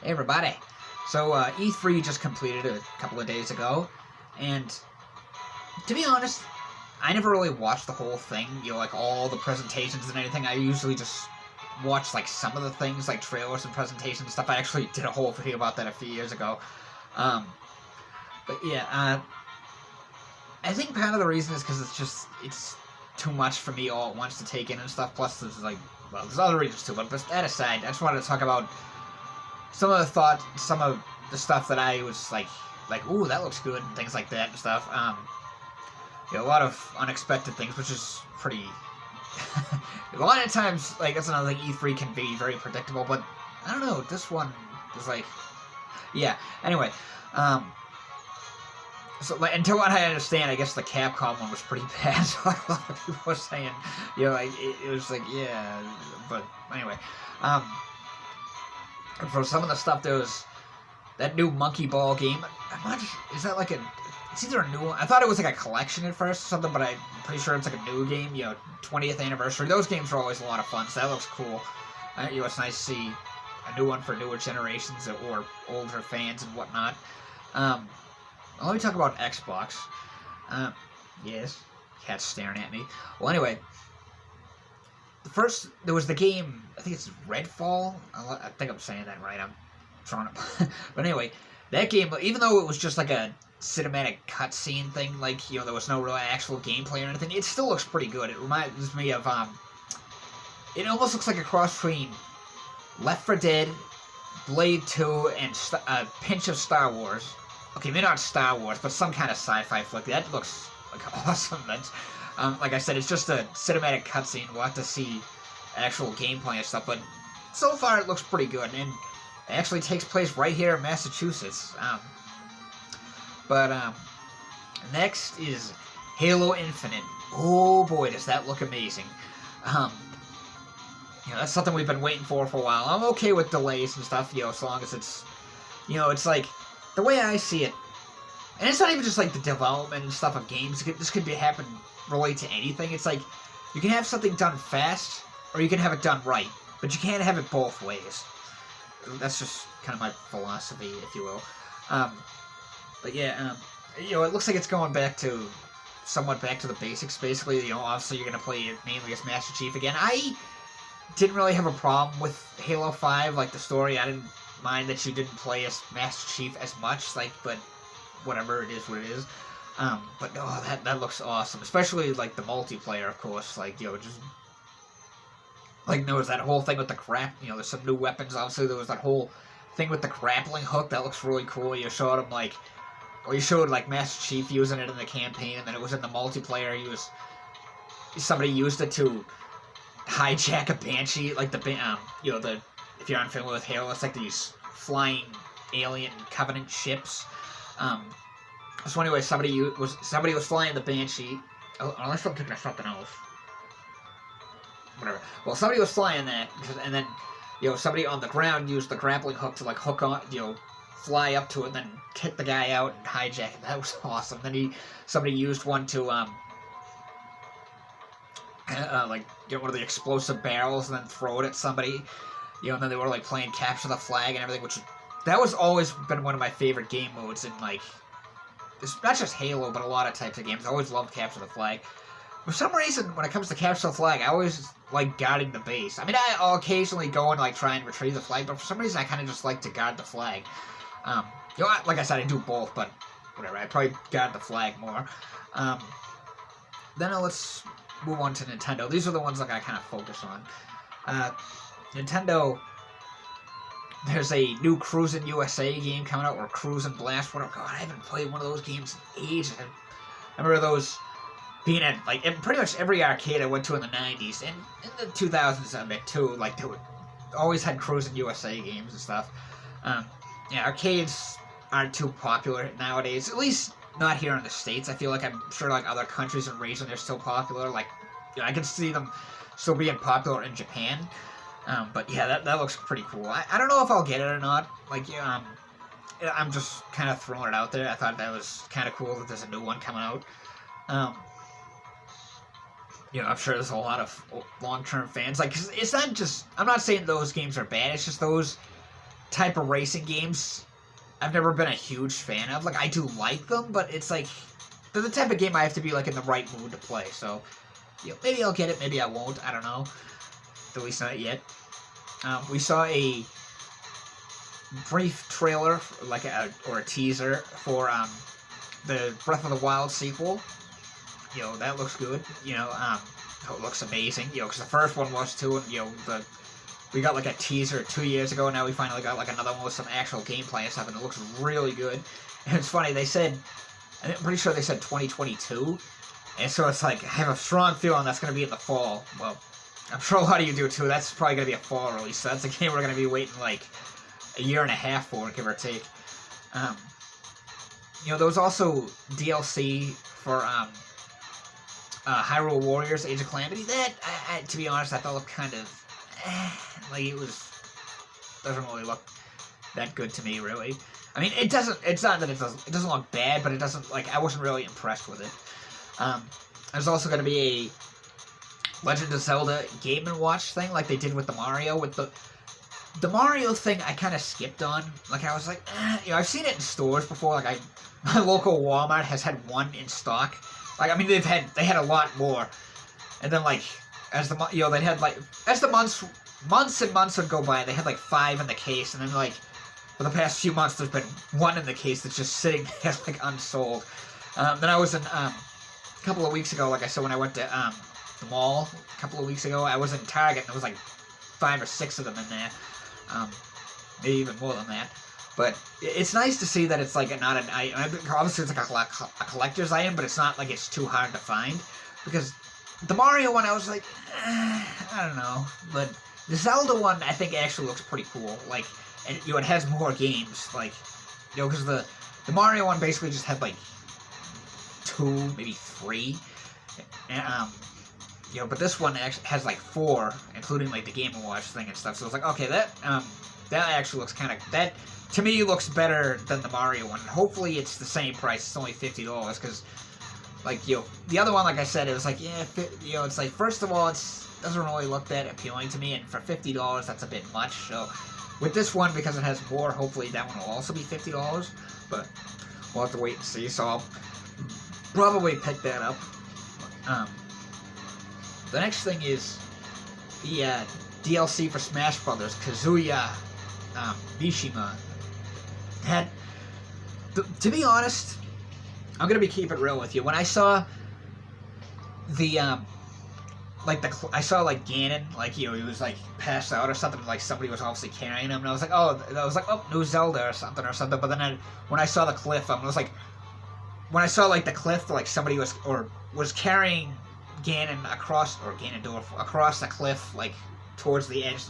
Hey everybody. So E3 just completed a couple of days ago, and to be honest, I never really watched the whole thing, like all the presentations and anything. I usually just watch like some of the things, like trailers and presentations and stuff. I actually did a whole video about that a few years ago. But yeah, I think part of the reason is because it's too much for me all at once to take in and stuff. Plus, there's other reasons too. But that aside, I just wanted to talk about some of the stuff that I was like, ooh, that looks good, and things like that and stuff. A lot of unexpected things, which is pretty. A lot of times, like, that's another thing. E3 can be very predictable, but I don't know. This one is like, yeah. Anyway, so like, until what I understand, I guess the Capcom one was pretty bad. So a lot of people were saying, like, it was like, yeah, but anyway, for some of the stuff, there was that new Monkey Ball game. I'm not sure, is that like it's either a new one. I thought it was like a collection at first or something, but I'm pretty sure it's like a new game, 20th anniversary. Those games are always a lot of fun, so that looks cool. It's nice to see a new one for newer generations or older fans and whatnot. Let me talk about Xbox. Yes, cat's staring at me. Well, anyway, first, there was the game, I think it's Redfall. I think I'm saying that right. I'm trying to... But anyway, that game, even though it was just like a cinematic cutscene thing, like, there was no real actual gameplay or anything, it still looks pretty good. It reminds me of, it almost looks like a cross between Left 4 Dead, Blade 2, and a pinch of Star Wars. Okay, maybe not Star Wars, but some kind of sci-fi flick. That looks like awesome. That's... like I said, it's just a cinematic cutscene. We'll have to see actual gameplay and stuff, but so far it looks pretty good, and it actually takes place right here in Massachusetts. Next is Halo Infinite. Oh boy, does that look amazing. That's something we've been waiting for a while. I'm okay with delays and stuff, as long as it's, it's like, the way I see it, and it's not even just like the development and stuff of games, this could relate to anything. It's like, you can have something done fast, or you can have it done right, but you can't have it both ways. That's just kind of my philosophy, if you will. But yeah, it looks like it's going somewhat back to the basics, basically. Obviously you're going to play it mainly as Master Chief again. I didn't really have a problem with Halo 5, like the story. I didn't mind that you didn't play as Master Chief as much, but whatever, it is what it is. But that looks awesome, especially like the multiplayer, of course. Just like there was that whole thing with the there's some new weapons. Obviously, there was that whole thing with the grappling hook that looks really cool. You showed him you showed Master Chief using it in the campaign, and then it was in the multiplayer. Somebody used it to hijack a Banshee, like if you're unfamiliar with Halo, it's like these flying alien Covenant ships. So anyway, somebody was flying the Banshee. Unless I'm thinking of something else. Whatever. Well, somebody was flying that, and then somebody on the ground used the grappling hook to hook on, fly up to it, and then kick the guy out and hijack it. That was awesome. Then somebody used one to get one of the explosive barrels and then throw it at somebody. And then they were playing capture the flag and everything, that was always been one of my favorite game modes in it's not just Halo, but a lot of types of games. I always loved capture the flag. For some reason, when it comes to capture the flag, I always like guarding the base. I mean, I'll occasionally go and try and retrieve the flag, but for some reason, I kind of just like to guard the flag. Like I said, I do both, but whatever. I probably guard the flag more. Then let's move on to Nintendo. These are the ones I kind of focus on. Nintendo. There's a new Cruisin' USA game coming out, or Cruisin' Blast, whatever. God, I haven't played one of those games in ages. I remember those being at, in pretty much every arcade I went to in the 90s, and in the 2000s, I bet, too. They always had Cruisin' USA games and stuff. Arcades aren't too popular nowadays, at least not here in the States. I feel like I'm sure, other countries and regions, they're still popular. I can see them still being popular in Japan. But yeah, that looks pretty cool. I don't know if I'll get it or not. I'm just kind of throwing it out there. I thought that was kind of cool that there's a new one coming out. I'm sure there's a lot of long-term fans. 'Cause it's not just... I'm not saying those games are bad. It's just those type of racing games I've never been a huge fan of. Like, I do like them, but it's like, they're the type of game I have to be, like, in the right mood to play. So, you know, maybe I'll get it, maybe I won't. I don't know. At least not yet. We saw a brief trailer, like or a teaser for the Breath of the Wild sequel. You know, that looks good. You know, it looks amazing. You know, because the first one was too, and you know, we got like a teaser 2 years ago, and now we finally got like another one with some actual gameplay and stuff, and it looks really good. And it's funny, they said, I'm pretty sure they said 2022, and so it's like, I have a strong feeling that's going to be in the fall. Well, I'm sure a lot of you do too. That's probably going to be a fall release, so that's a game we're going to be waiting like a year and a half for, give or take. You know, there was also DLC for Hyrule Warriors: Age of Calamity. That, to be honest, I thought looked kind of like it doesn't really look that good to me, really. I mean, it doesn't. It's not that it doesn't look bad, but it doesn't, like, I wasn't really impressed with it. There's also going to be a Legend of Zelda Game & Watch thing, like they did with the Mario. With the Mario thing, I kind of skipped on. Like, I was like, you know, I've seen it in stores before. Like, my local Walmart has had one in stock. Like, I mean, they had a lot more, and then like as the, you know, they had like, as the months and months would go by, they had like 5 in the case, and then like for the past few months, there's been 1 in the case that's just sitting there like unsold. Then I was in a couple of weeks ago, like I said, when I went to the mall a couple of weeks ago, I was in Target, and there was like 5 or 6 of them in there, maybe even more than that. But it's nice to see that it's like not an item. Obviously, it's like a collector's item, but it's not like it's too hard to find. Because the Mario one, I was like, I don't know. But the Zelda one, I think, actually looks pretty cool. Like, and you know, it has more games. Like, you know, because the Mario one basically just had like 2, maybe 3. And, you know, but this one actually has like 4, including like the Game & Watch thing and stuff. So it's like, okay, that actually looks kind of, that to me looks better than the Mario one. Hopefully it's the same price. It's only $50, because like, you know, the other one, like I said, it was like, yeah, you know, it's like, first of all, it doesn't really look that appealing to me, and for $50 that's a bit much. So with this one, because it has more, hopefully that one will also be $50, but we'll have to wait and see. So I'll probably pick that up. The next thing is the DLC for Smash Brothers, Kazuya Mishima. Had, to be honest, I'm gonna keep it real with you. When I saw the I saw like Ganon, like, you know, he was like passed out or something, like somebody was obviously carrying him, and I was like, oh, new Zelda or something. But then when I saw the cliff, I was like, when I saw like the cliff, like somebody was carrying Ganon across, or Ganondorf across the cliff, like towards the edge.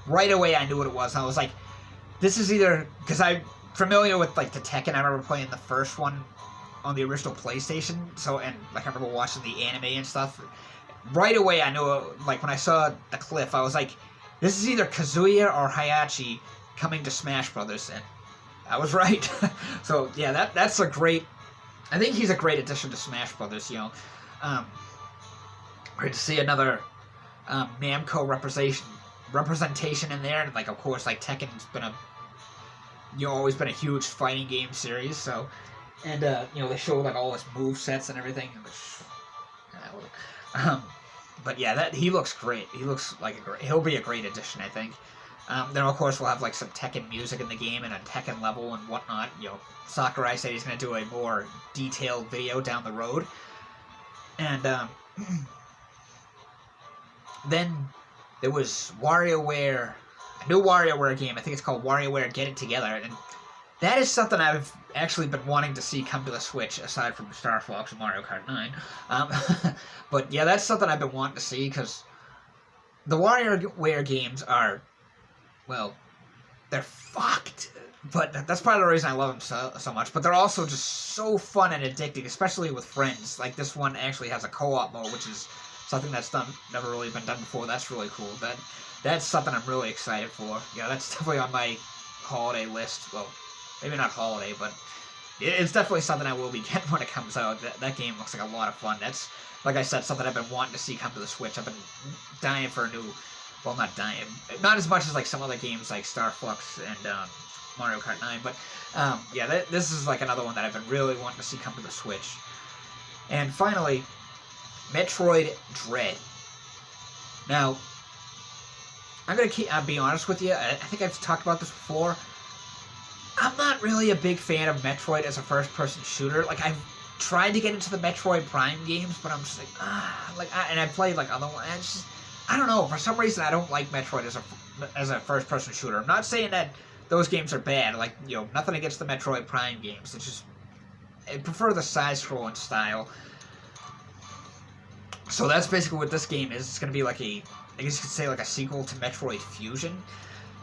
Right away, I knew what it was. And I was like, this is either, because I'm familiar with like the Tekken. I remember playing the first one on the original PlayStation. So, and like I remember watching the anime and stuff. Right away, I knew, like when I saw the cliff, I was like, this is either Kazuya or Hayachi coming to Smash Brothers, and I was right. So yeah, that's a great. I think he's a great addition to Smash Brothers. You know, great to see another Namco representation in there, and like, of course, like Tekken's been always been a huge fighting game series. So, and you know, they show like all his move sets and everything. But yeah, he looks great. He looks like he'll be a great addition, I think. Then of course we'll have like some Tekken music in the game and a Tekken level and whatnot. You know, Sakurai said he's going to do a more detailed video down the road. And then there was WarioWare, a new WarioWare game. I think it's called WarioWare Get It Together, and that is something I've actually been wanting to see come to the Switch, aside from Star Fox and Mario Kart 9. But yeah, that's something I've been wanting to see, because the WarioWare games are, well, they're fucked. But that's part of the reason I love them so much. But they're also just so fun and addicting, especially with friends. Like, this one actually has a co-op mode, which is something that's never really been done before. That's really cool. That's something I'm really excited for. Yeah, that's definitely on my holiday list. Well, maybe not holiday, but it's definitely something I will be getting when it comes out. That game looks like a lot of fun. That's, like I said, something I've been wanting to see come to the Switch. I've been dying for a new well, not dying, not as much as like some other games like Star Fox and Mario Kart 9, but yeah, this is like another one that I've been really wanting to see come to the Switch. And finally, Metroid Dread. Now, I'll be honest with you, I think I've talked about this before. I'm not really a big fan of Metroid as a first-person shooter. Like, I've tried to get into the Metroid Prime games, but I'm just like, and I played like other ones. I don't know, for some reason I don't like Metroid as a first-person shooter. I'm not saying that those games are bad, like, nothing against the Metroid Prime games. It's just, I prefer the side-scrolling style. So that's basically what this game is. It's going to be like I guess you could say like a sequel to Metroid Fusion.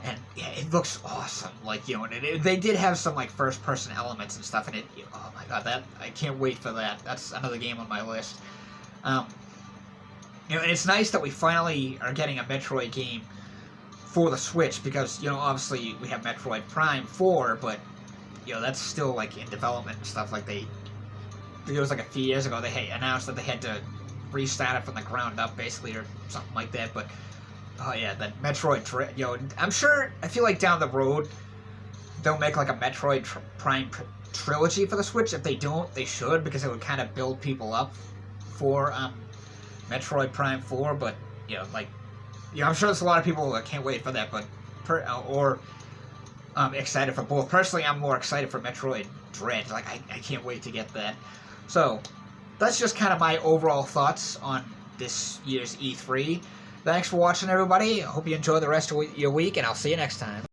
And yeah, it looks awesome. Like, and they did have some like first-person elements and stuff in it. Oh my god, I can't wait for that. That's another game on my list. And it's nice that we finally are getting a Metroid game for the Switch because, obviously we have Metroid Prime 4, but, that's still, like, in development and stuff. Like, it was like a few years ago they announced that they had to restart it from the ground up, basically, or something like that, but, oh yeah, that Metroid, I feel like down the road, they'll make, like, a Metroid Prime trilogy for the Switch. If they don't, they should, because it would kind of build people up for, Metroid Prime 4, but, I'm sure there's a lot of people that can't wait for that, but, excited for both. Personally, I'm more excited for Metroid Dread. Like, I can't wait to get that. So, that's just kind of my overall thoughts on this year's E3. Thanks for watching, everybody. I hope you enjoy the rest of your week, and I'll see you next time.